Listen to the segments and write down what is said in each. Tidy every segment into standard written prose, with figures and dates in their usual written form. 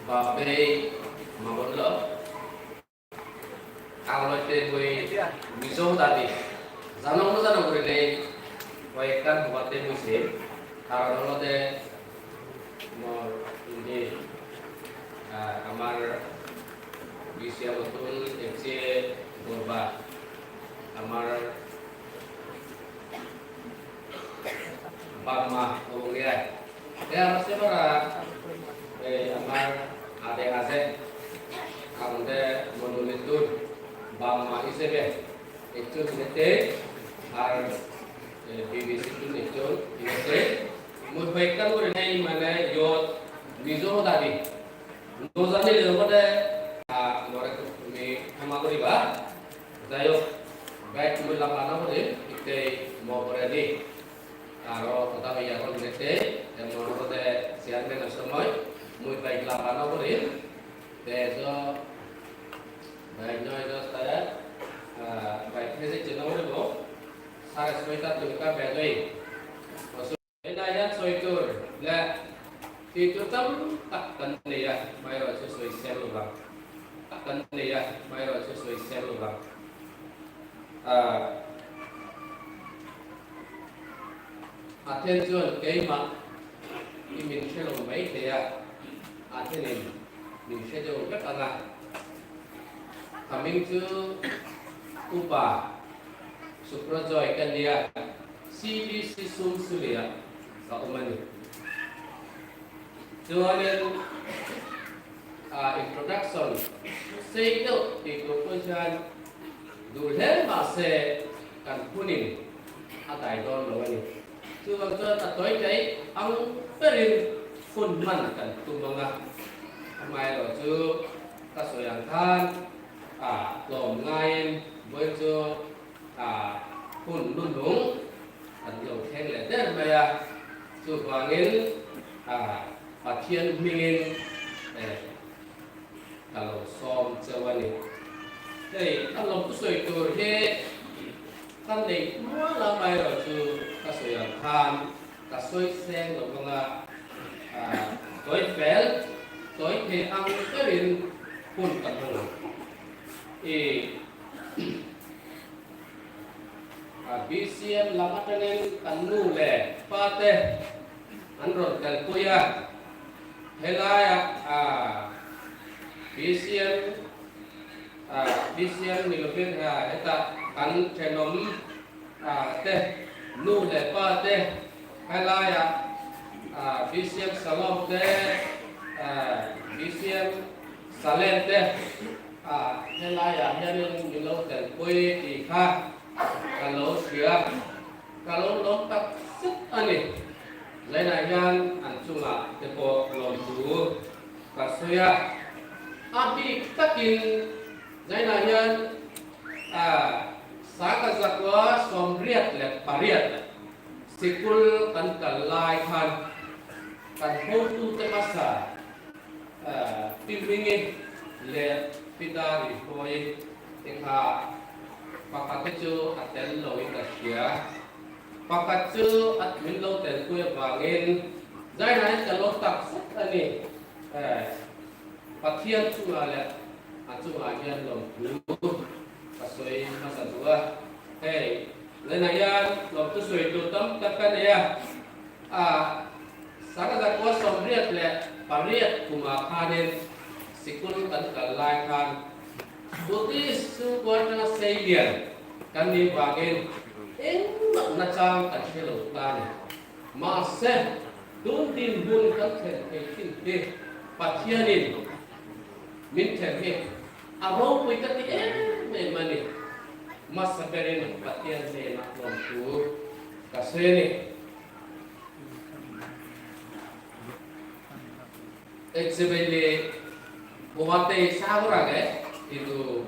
Babe mà vẫn lỡ ang loite koi miso tadi janong mo janong kore nei koi kan bate muise karon lode mor ini আমার বিষয় নতুন FC করবা আমার বাবা এবং এরা আছে para আমার adik আছে আমাদের মনোনীত বাবা হিসেবে একজন নেতে আর বিবিসি একজন নেতে মই বাইকান করে নাই মানে ইয়ত নিজেও দাবি নজানিলে লগতে মরে তুমি ক্ষমা করিবা যাই হোক বাইক তুমি লাভানা করে ইতে মরে দি আর কথা হইয়া কোন নেতে মরতে চেয়ারম্যানের সময় মই বাইক লাভানা করে দেশো বাইক নয় দশ তারা বাইক থেকে চেনা বলব 6:30 টাকা বেজই Inayat soitur la itu tam takkan dia mayro sesuai selu bang takkan dia mayro sesuai selu bang attention cái mà mình sẽ làm mấy thế attention mình sẽ dùng rất là coming to Upa Suprajoy Kanya CBC Sum Sulia sa umani. Cho nên introduction xây dựng thì proposition dù thế mà sẽ cần punin tại đó là gì chứ cho ta tối cái ông very fundamental cần tung bằng à mai rồi chứ ta soi hàng than lồng ngay với cho phun luôn đúng cần nhiều khen lệ tết mà chứ và đến và thiên minh kalau som cewani, jadi kalau kusoi tu he kan ni semua lamai roju kasoi yang kan kasoi seng lo bunga toi fel toi he ang terin pun kan bunga BCM lama tenen kanu le pate anrod kalkuya helaya BCM nilupin eta kan chenom te nu le pa te halaya BCM salom te BCM salen te halaya hanin nilo ten pui ti kha kalau sia kalau lo tak sit ani lain ayan ansunga te po lom tu kasuya abi takin lain ayan saka zakwa somriat le pariat sikul kan kalai kan hotu temasa pimingi le pitari hoi engha pakatju atel loi kasia pakatju at minlo tel kuya bangin lain ayan kalau tak sat ani Pathian cuma le cuma aja lom dulu kasoi masa dua lenayan lom tu soi tu tam takkan ya saka zakwa somriat le pariat kuma kanen sikul kan kalai kan butis su kuarna seibian kan ni bagin mak nachang kan helo kan maseh dun tin bun kan tin pathianin min terhe abo pui kati me mani mas saberin patian se nak lompu kasene exebele bohate sahura ge itu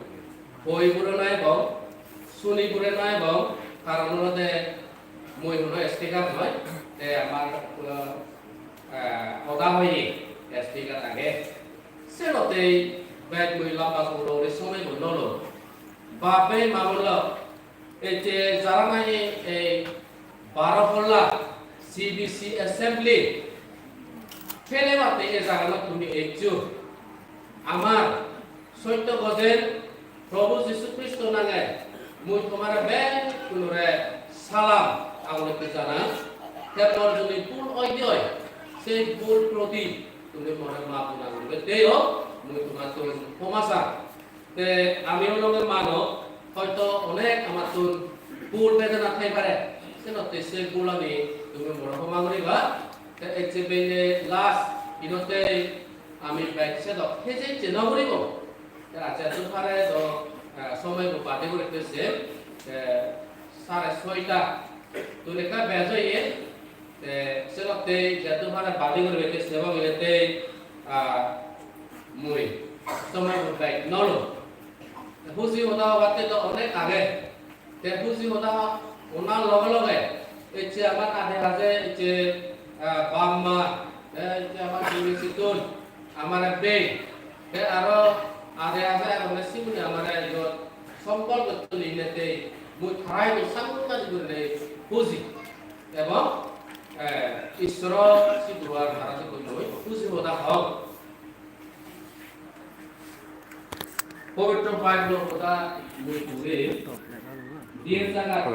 poi buranai bang suni buranai bang karena de moi hono estika hoy te amar oda hoyi estika tage Selote baik mulai puro di somai bundolo, bape mamulo, jaranai barahola CBC Assembly, pele mate jarana tuni eju, amar, soito goden, Prabhu Yesus Kristus nangai, mui kemana ben kunure salam awal kerjana, teror juli pun oi, se pun prodi. Tuli mohon maaf nang beteyo mui tumatun pomasa te ami olonge mano hoyto onek amatun pul bedana thai pare senote se pulani tumi mohon pomangri ba te exebele last inote ami baik se dok heje jenogri go te acha tu pare do somai go pate go rekse sare soita tuleka bejo ye selote jatuh pada badi berbeda sebab ilete mui semua berbaik nolo husi hoda waktu itu onek age husi hoda unal loge ece amat ade aje ece bamma ece amat di situn amare be aro ade aje amare simun amare jo sompol betul ilete mui khai sangat gurne husi ebang Isra si dua hari itu kunjui, usi hoda hog. Covid 5 hoda mui pure, dia sangat